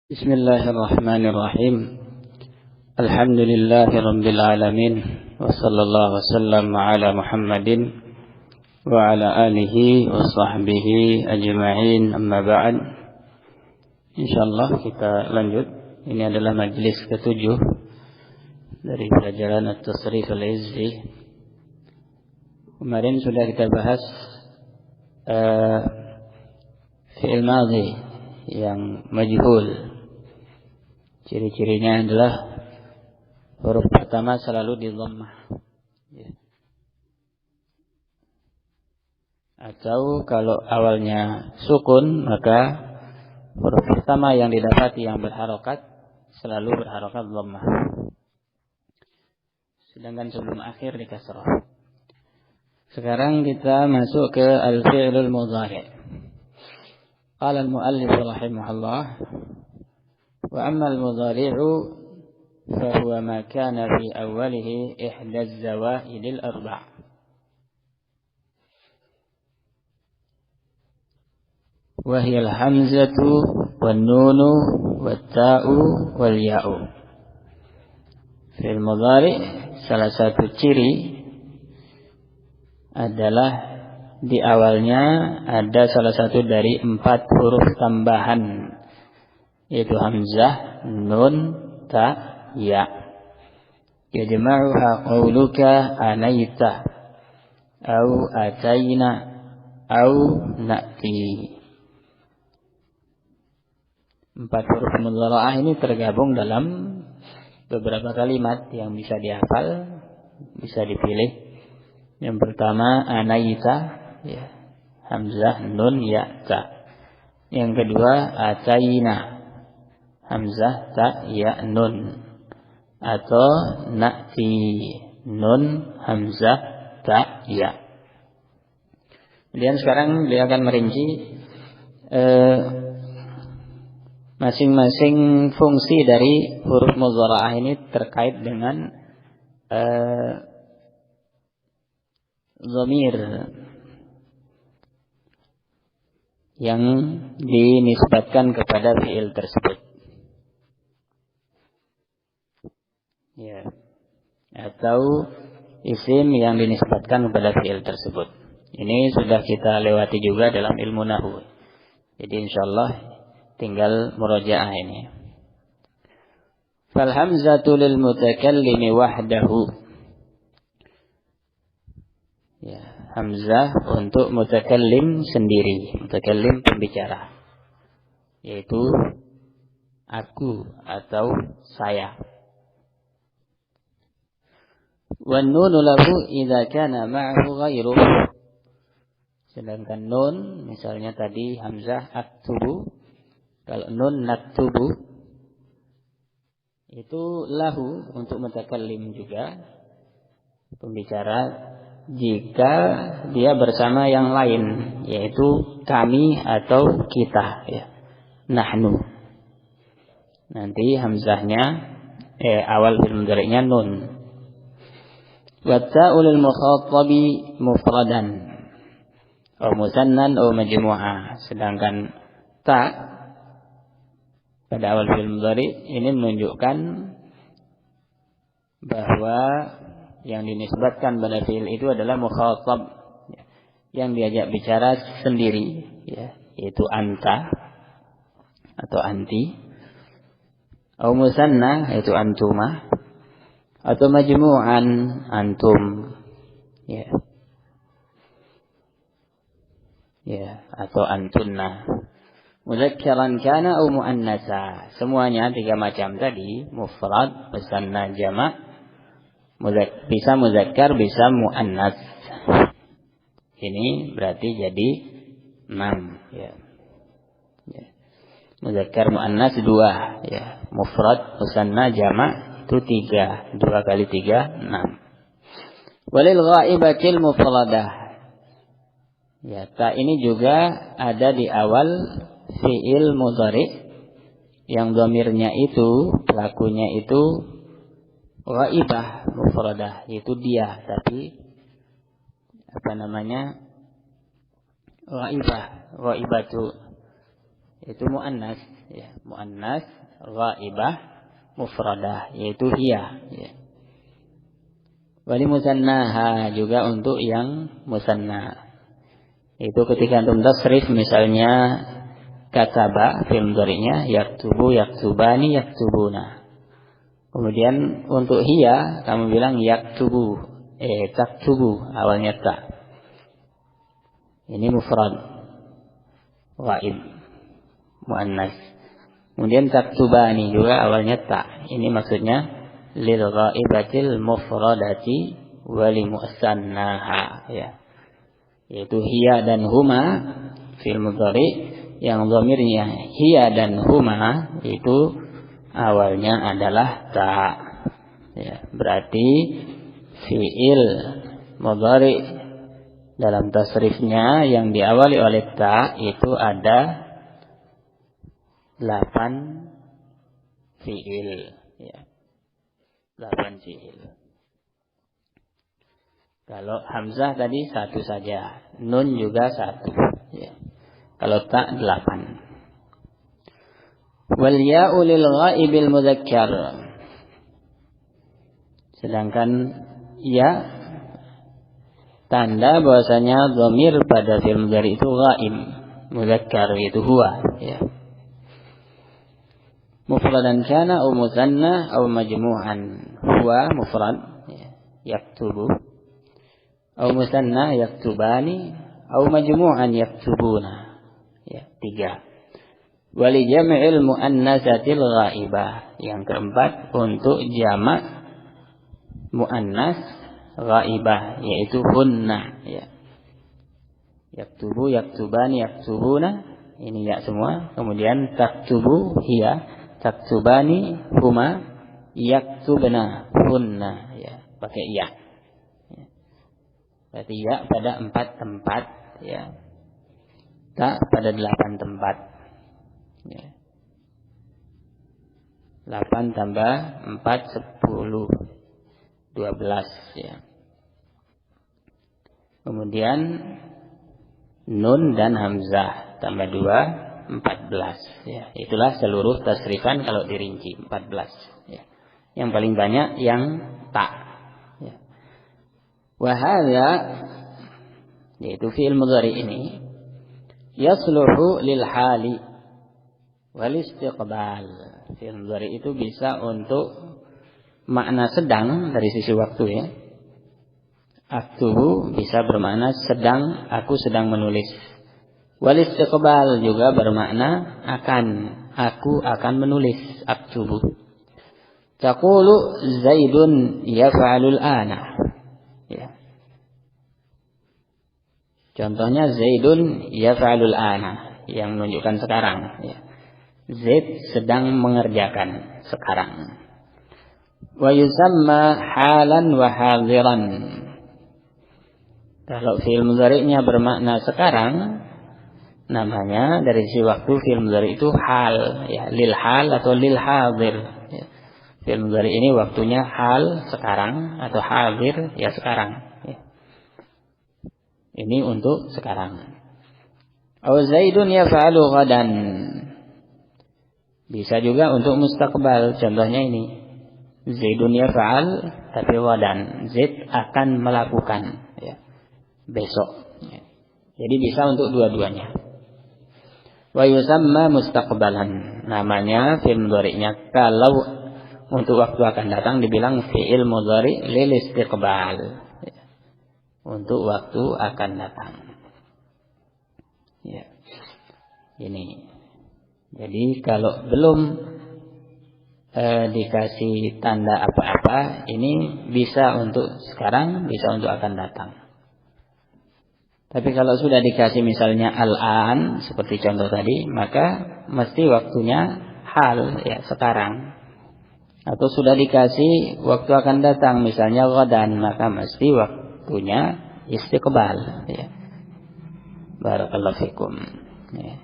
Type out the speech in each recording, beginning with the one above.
Bismillahirrahmanirrahim. Alhamdulillahi alamin. Wa sallallahu wasallam ala Muhammadin wa ala alihi wa sahbihi ajma'in. Amma ba'd. Insyaallah kita lanjut. Ini adalah majlis ke-7 dari pelajaran At-Tasrif Al-Izzi. Kemarin sudah kita bahas fi'il madhi yang majhul. Ciri-cirinya adalah huruf pertama selalu di dhammah. Atau kalau awalnya sukun, maka huruf pertama yang didapati yang berharokat selalu berharokat dhammah. Sedangkan sebelum akhir di kasrah. Sekarang kita masuk ke al-fi'lul mudhari'. Qala al-muallif rahimahullah, wa amma al-mudhari'u fa huwa ma kana fi awwalihi ihda az-zawa'id al-arba'. Wa hiya al-hamzatu wan-nunu wat-ta'u wal-ya'u. Fi'il mudhari' salah satu ciri adalah di awalnya ada salah satu dari 4 huruf tambahan, yaitu hamzah, nun, ta, ya. Yajma'uha qawluka anaita au ataina au na'ti. 4 huruf mudhara'ah ini tergabung dalam beberapa kalimat yang bisa dihafal, bisa dipilih. Yang pertama anaita, ya, hamzah, nun, ya, ta. Yang kedua ataina, hamzah, ta, ya, nun. Atau na'ti, nun, hamzah, ta, ya. Kemudian sekarang dia akan merinci masing-masing fungsi dari huruf mudhara'ah ini terkait dengan dhamir yang dinisbatkan kepada fi'il tersebut. Ya. Atau isim yang dinisbatkan kepada fi'il tersebut. Ini sudah kita lewati juga dalam ilmu nahwu. Jadi insyaallah tinggal murajaah ini. Fal hamzatu lil mutakallimi wahdahu. Ya, hamzah untuk mutakallim sendiri, mutakallim pembicara, yaitu aku atau saya. Wan nunu lahu idza kana ma'ahu ghairuh. Sedangkan nun, misalnya tadi hamzah aktubu, kalau nun naktubu, itu lahu untuk mutakallim juga, pembicara, jika dia bersama yang lain, yaitu kami atau kita, ya, nahnu. Nanti hamzahnya awal fi'il mudhari'nya nun. Wa ta'u lil mukhattabi mufradan atau musannan atau majmu'ah. Sedangkan ta pada awal fi'il mudhari' ini menunjukkan bahwa yang dinisbatkan pada fi'il itu adalah mukhatab, yang diajak bicara sendiri, ya, yaitu anta atau anti, atau musanna yaitu antuma, atau majmu'an antum, ya, ya, atau antunna. Mudzakkran kana atau muannatsa. Semuanya 3 macam tadi, mufrad, musanna, jama'. Bisa muzakkar, bisa muannats. Ini berarti jadi 6, ya. Ya. Muzakkar muannats 2, ya. Mufrad, musanna, jama' itu 3. 2 kali 3 6. Walil ghaibatil mufradah. Ya, ta ini juga ada di awal fi'il mudhari' yang dhamirnya itu, pelakunya itu ghaibah mufradah, yaitu dia, tapi ghaibah, ghaibatu, Itu muannas, ya, muannas ghaibah mufradah, yaitu hiya, ya. Wali musannaha, juga untuk yang musanna. Itu ketika antum tasrif, misalnya kataba fi'il mudhari'nya yaktubu, yaktubani, yaktubuna. Kemudian untuk hiya kamu bilang yaktubu, taktubu, awalnya ta. Ini mufrad ghaib muannas. Kemudian taktubani juga awalnya ta. Ini maksudnya lil ghaibatil mufradati wa li musannaha, ya. Yaitu hiya dan huma fi'il mudhari yang dhamirnya hiya dan huma itu awalnya adalah ta, ya. Berarti fi'il mudhari dalam tasrifnya yang diawali oleh ta itu ada 8 fi'il, ya. 8 fi'il. Kalau hamzah tadi 1 saja, nun juga 1, ya. Kalau ta 8. Wal ya'u lil ghaibil mudzakkar. Sedangkan ya tanda bahwasanya dhamir pada fi'il mudhari itu ghaib mudzakkar, itu huwa, ya. Mufradan kana aw musanna aw majmu'an. Huwa mufrad, ya, yaktubu, aw musanna yaktubani, aw majmu'an yaktubuna, ya, 3. Wali jam'il muannasatil ghaibah. Yang keempat untuk jamak muannas ghaibah, yaitu hunna, ya. Yaktubu, yaktubani, yaktubuna, ini ya semua. Kemudian taktubu hiya, taktubani huma, yaktubna hunna, ya, pakai ya. Berarti ya pada 4 tempat, ya. Ta pada 8 tempat, ya. 8 tambah 4 10 12, ya. Kemudian nun dan hamzah tambah 2 14, ya. Itulah seluruh tasrifan kalau dirinci 14, ya. Yang paling banyak yang ta, ya. Wa hadza, yaitu fi'il mudhari ini yasluhu lil hali wal istiqbal. Fi'il mudhari itu bisa untuk makna sedang dari sisi waktu, ya. Aktubu bisa bermakna sedang, aku sedang menulis. Wal istiqbal juga bermakna akan, aku akan menulis, aktubu. Taqulu Zaidun yaf'alul ana, ya. Contohnya Zaidun yaf'alul ana, yang menunjukkan sekarang, ya. Zaid sedang mengerjakan sekarang. Wa yusamma halan wa hadiran. Kalau fi'il mudhari'nya bermakna sekarang, namanya dari sisi waktu fi'il mudhari' itu hal, ya, lil hal atau lil hadir, ya. Fi'il mudhari' ini waktunya hal sekarang atau hadir, ya, sekarang, ya. Ini untuk sekarang. Aw Zaidun yaf'alu ghadan. Bisa juga untuk mustaqbal. Contohnya ini. Zaidun yaf'al tapi ghadan. Zaid akan melakukan, ya, besok, ya. Jadi bisa untuk dua-duanya. Wa yusamma mustaqbalan. Namanya fi'il mudhari'nya kalau untuk waktu akan datang dibilang fi'il mudhari' lil istiqbal, ya. Untuk waktu akan datang, ya. Ini. Jadi kalau belum dikasih tanda apa-apa, ini bisa untuk sekarang, bisa untuk akan datang. Tapi kalau sudah dikasih misalnya al-an seperti contoh tadi, maka mesti waktunya hal, ya, sekarang. Atau sudah dikasih waktu akan datang misalnya ghadan, maka mesti waktunya istiqbal, ya. Barakallahu fikum, ya.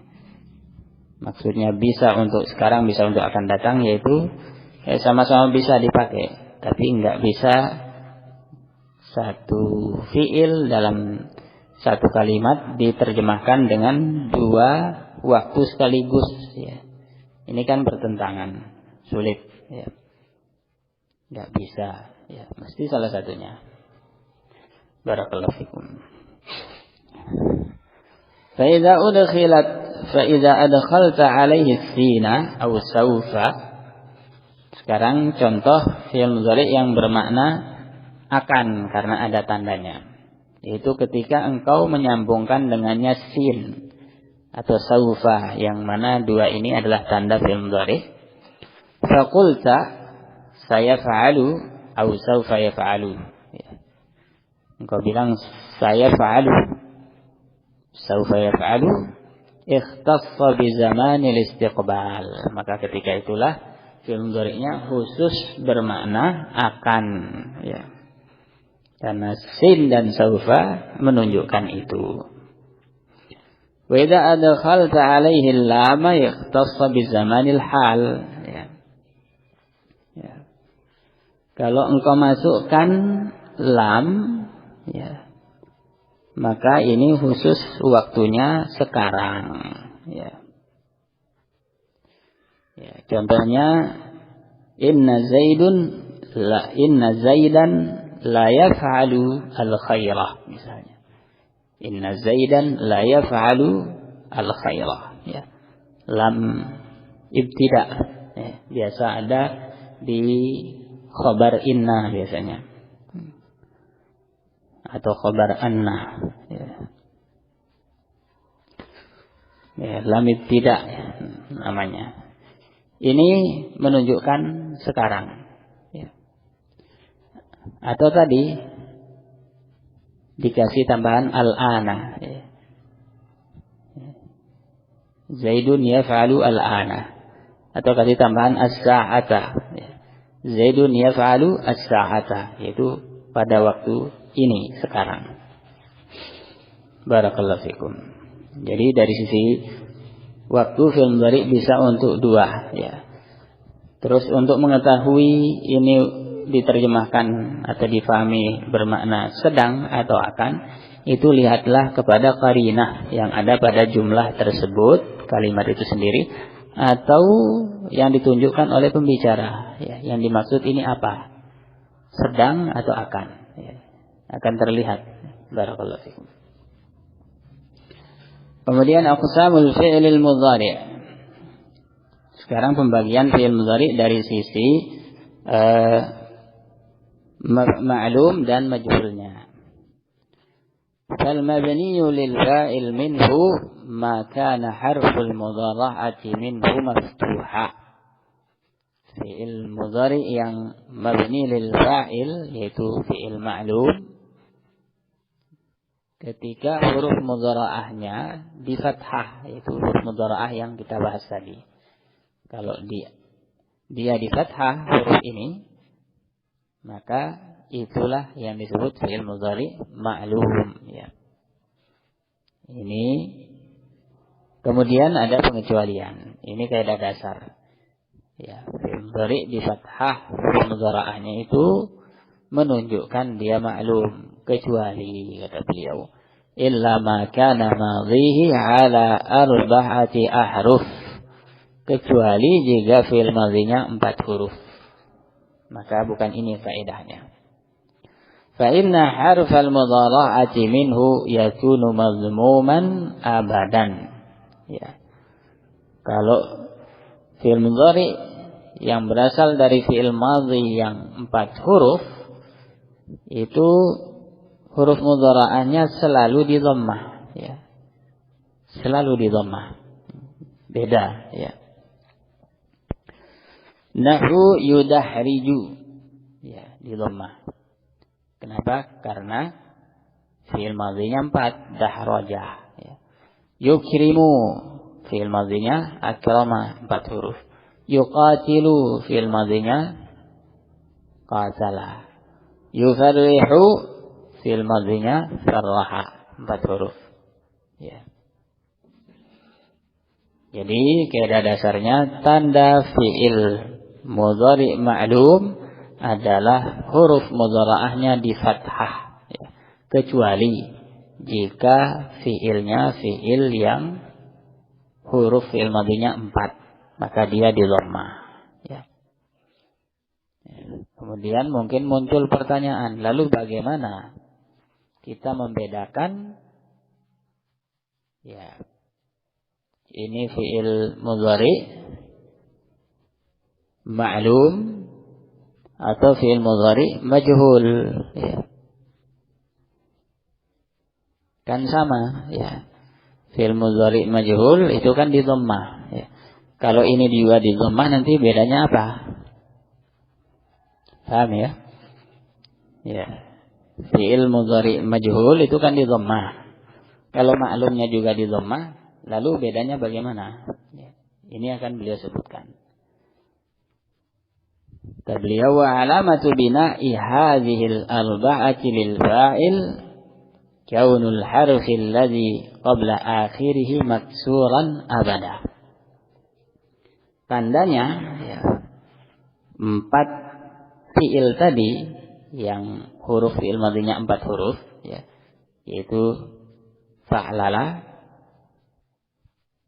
Maksudnya bisa untuk sekarang, bisa untuk akan datang, yaitu sama-sama bisa dipakai, tapi enggak bisa satu fi'il dalam satu kalimat diterjemahkan dengan 2 waktu sekaligus, ya. Ini kan bertentangan, sulit, ya. Nggak bisa, ya. Mesti salah satunya. Barakallahu fikum. Fa'idha adkhalta alaihi sina aw sawfa. Sekarang contoh fi'il mudhari yang bermakna akan karena ada tandanya. Yaitu ketika engkau menyambungkan dengannya sin atau sawfa, yang mana dua ini adalah tanda fi'il mudhari. Faqulta saya fa'alu aw sawfa yaf'alu. Engkau bilang saya fa'alu, sawfa yaf'alu, ikhtassa bi zamanil istiqbal. Maka ketika itulah fi'il mudhari'nya khusus bermakna akan, ya. Karena sin dan sawfa menunjukkan itu. Wa idza adkhalta 'alaihi al-lama ikhtassa bi zamanil hal, ya. Ya. Kalau engkau masukkan lam, ya, maka ini khusus waktunya sekarang, ya. Ya, contohnya inna zaidan la yaf'alu al-khairah, misalnya. Inna zaidan la yaf'alu al-khairah, ya. Lam ibtida, ya, biasa ada di khabar inna biasanya, atau khabar anna, ya. Ya, lam ibtida, ya, namanya. Ini menunjukkan sekarang, ya. Atau tadi dikasih tambahan al-ana, ya. Zaidun yaf'alu al-ana, atau kasih tambahan as-sa'ata, ya. Zaidun yaf'alu as-sa'ata, yaitu pada waktu ini sekarang. Barakallahu fikum. Jadi dari sisi waktu fi'il mudhari bisa untuk dua, ya. Terus untuk mengetahui ini diterjemahkan atau difahami bermakna sedang atau akan, itu lihatlah kepada qarinah yang ada pada jumlah tersebut, kalimat itu sendiri, atau yang ditunjukkan oleh pembicara, ya. Yang dimaksud ini apa? Sedang atau akan, ya. Akan terlihat. Barakallahu fikum. Kemudian aqsamul fi'lil mudhari'. Sekarang pembagian fi'il mudhari' dari sisi ma'lum dan majhulnya. Fal mabniyu lil fa'il minhu ma kana harful mudhara'ati minhu maftuha. Fi'il mudhari' yang mabni lil fa'il, yaitu fi'il ma'lum, ketika huruf mudhara'ahnya di fathah, yaitu huruf mudhara'ah yang kita bahas tadi. Kalau dia di fathah huruf ini, maka itulah yang disebut fi'il mudhari' ma'lum, ya. Ini kemudian ada pengecualian. Ini kaidah dasar. Ya, fi'il mudhari' di fathah huruf mudhara'ahnya itu menunjukkan dia ma'lum, kecuali, kata beliau, illa ma kana madhihi ala arba'ati ahruf, kecuali jika fi'il madhinya 4 huruf, maka bukan ini faedahnya. Fa inna harfal mudhara'ati minhu yakunu mazmuman abadan, ya. Kalau fi'il mudhari' yang berasal dari fi'il madhi yang 4 huruf, itu huruf mudhara'ahnya selalu di dhammah, ya. Selalu di dhammah. Beda, ya. Nahu yudahriju, ya, di dhammah. Kenapa? Karena fi'il madhinya 4, dahrajah, ya. Yukrimu, fi'il madhinya akrama, 4 huruf. Yuqatilu, fi'il madhinya qatala. Yufarrihu, fi'il madhinya farraha, 4 huruf, ya. Jadi kaidah dasarnya tanda fi'il mudhari' ma'lum adalah huruf mudhara'ahnya di fathah, ya. Kecuali jika fi'ilnya fi'il yang huruf fi'il madhinya 4, maka dia di dhammah. Ya. Kemudian mungkin muncul pertanyaan, lalu bagaimana kita membedakan ya ini fi'il mudhari ma'lum atau fi'il mudhari majhul, ya. Kan sama, ya. Fi'il mudhari majhul itu kan di dhammah, ya. Kalau ini juga di dhammah, nanti bedanya apa? Paham ya? Ya. Fi'il mudhari majhul itu kan di dhammah. Kalau ma'lumnya juga di dhammah, lalu bedanya bagaimana? Ya. Ini akan beliau sebutkan. Beliau wa alamatu bina'i hadhil arba'ati lil fa'il kaunul harfi alladhi qabla akhirih maksuran abada. Tandanya ya, 4 fi'il tadi yang huruf fi'il madhinya 4 huruf, ya, yaitu fa'lala,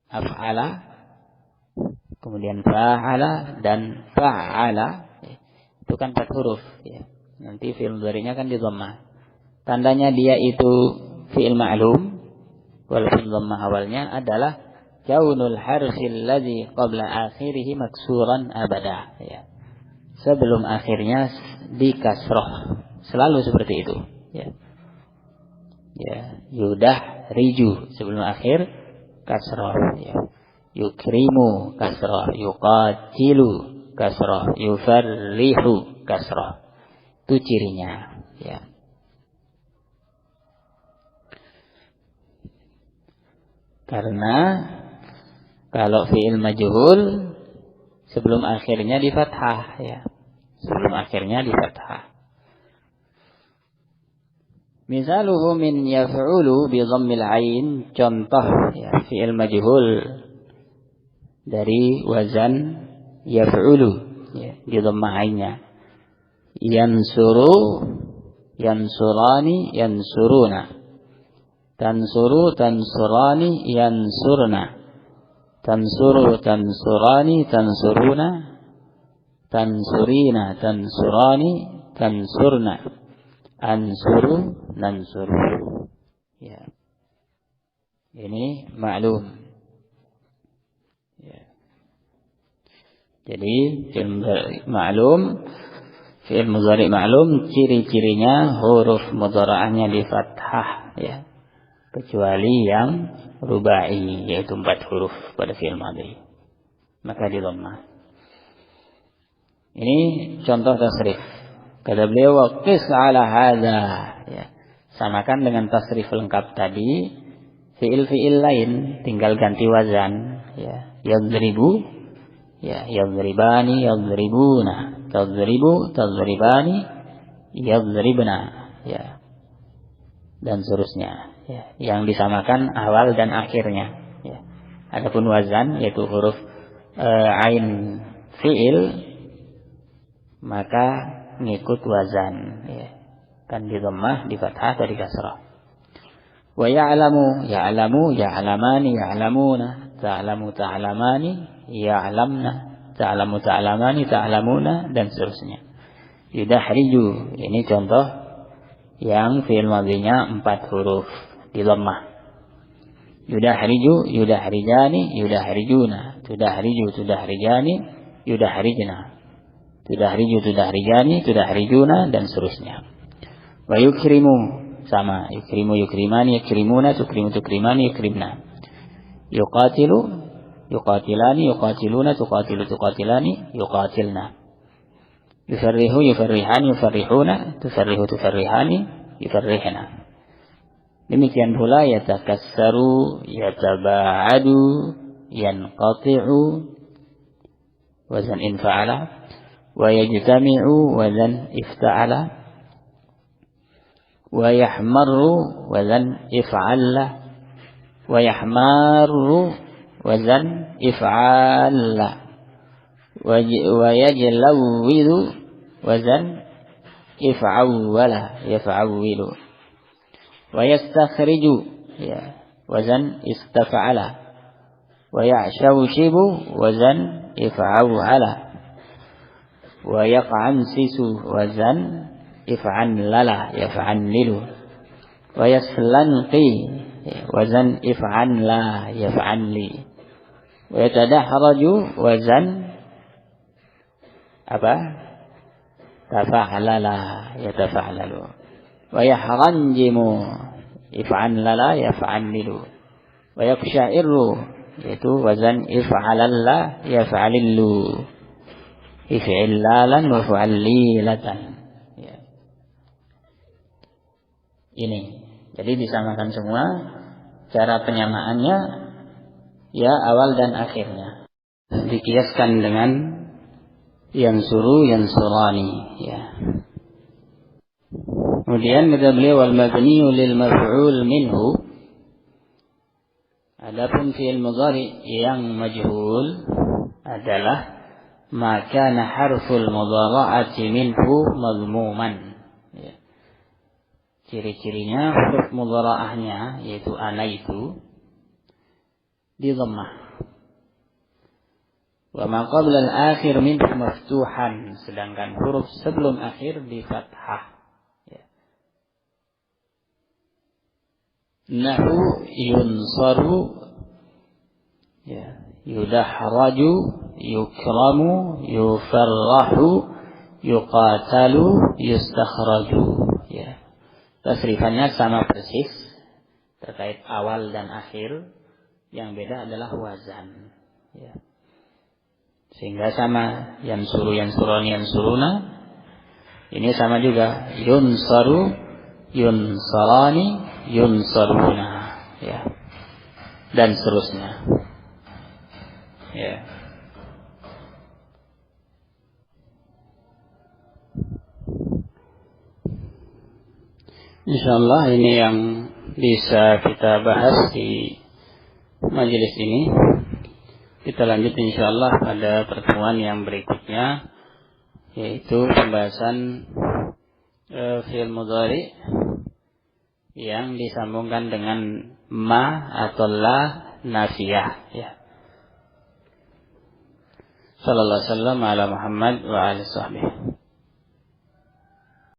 af'ala, kemudian fa'ala dan fa'ala, ya, itu kan 4 huruf, ya. Nanti fi'il mudhari'nya kan di dhammah. Tandanya dia itu fi'il ma'lum, walaupun dhammah awalnya adalah kaunul harfil ladzi qabla akhirih maksuran abada, ya. Sebelum akhirnya di kasroh, selalu seperti itu, ya. Ya, yudah riju sebelum akhir kasroh, ya. Yukrimu kasroh, yuqatilu kasroh, yufarrihu kasroh. Itu cirinya, ya. Karena kalau fi'il majhul sebelum akhirnya di fathah, ya. Sebelum akhirnya di fathah. Misaluhu min yaf'ulu bi dhammil ain, contoh ya fi'il majhul dari wazan yaf'ulu, ya, di dhammah ainnya. Yansuru, yansurani, yansuruna. Tansuru, tansurani, yansurna. Tansuru, tansurani, tansuruna. Tansurina, tansurani, tansurna. Ansuru, nansuru. Ya. Ini ma'lum. Ya. Jadi fi'il mudhari ma'lum, ciri-cirinya huruf mudhara'ahnya di fathah, ya. Kecuali yang rubai, yaitu 4 huruf pada fi'il madhi, maka di dhammah. Ini contoh tasrif. Kata beliau, waqis ala hadza, ya. Samakan dengan tasrif lengkap tadi, fi'il-fi'il lain tinggal ganti wazan, ya. Yadribu, ya, yadribani, yadribuna, tadribu, tadribani, yadribna, ya. Dan seterusnya, ya. Yang disamakan awal dan akhirnya, ya. Adapun wazan yaitu huruf ain fi'il, maka ngikut wazan, ya. Kan di dhammah, di fathah atau di kasrah. Wa ya'lamu, ya'lamu, ya'lamani, ya'lamuna, ta'lamu, ta'lamani, ya'lamna, ta'lamu, ta'lamani, ta'lamuna, dan seterusnya. Yudahriju, ini contoh yang fi'il madhinya 4 huruf di dhammah. Yudahriju, yudahrijani, yudahrijuna, tudahriju, tudahrijani, yudahrijna, tudahriju, tudahrijani, tudahrijuna, dan seterusnya. Wa yukrimu, sama, yukrimu, yukrimani, yukrimuna, tukrimu, tukrimani, yukrimna. Yuqatilu, yuqatilani, yuqatiluna, tuqatilu, tuqatilani, yuqatilna. Yufarrihu, yufarrihani, yufarrihuna, tufarrihu, tufarrihani, yufarrihna. Demikian pula yatakassaru, yataba'adu, yanqati'u, wazan infa'ala, wa yajtami'u, wazan ifta'ala, wa yahmarru, wazan if'alla, wa yahmarru, wazan if'alla. Wa yajlawwidu, wazan if'awwala, yaf'awwilu. Wa yastakhriju, ya, wazan istaf'ala. Wa ya'shawshibu wazan if'ala. Wa yaq'ansisu wazan if'anlala yaf'anlilu. Wa yaslanqi wazan if'anla yaf'anli. Wa yatadahraju wazan apa? Tafa'lala yatafa'lalu. Wa yahranjimu if'anlala yaf'anlilu. Wa yaksha'irru yaitu wazan if'alalla yaf'alillu. If'illalan wa fa'allilatan. Ya. Ini. Jadi disamakan semua. Cara penyamaannya ya awal dan akhirnya. Dikiaskan dengan yansuru yansurani, ya. Kemudian kata beliau wal mabniu lil maf'ul minhu. Adapun fi'il mudhari yang majhul adalah maka harful mudhara'ati minhu madhmuman, ya. Ciri-cirinya huruf mudhara'ahnya yaitu ana itu di dhammah. Wa ma qabla al-akhir minhu maftuhan, sedangkan huruf sebelum akhir di fathah, ya. Nahu yunsaru, ya, yudahraju, yukramu, yufarrahu, yuqatalu, yustakhraju, ya. Tasrifannya sama persis terkait awal dan akhir, yang beda adalah wazan, ya. Sehingga sama yansuru yansurani yansuruna, ini sama juga yunsaru yunsarani yunsaruna, ya, dan seterusnya, ya. Insyaallah ini yang bisa kita bahas di majelis ini. Kita lanjut insyaallah pada pertemuan yang berikutnya, yaitu pembahasan fi'il mudhari yang disambungkan dengan ma atau la nafiyah, ya. Sallallahu alaihi wasallam ala Muhammad wa alihi wasallam.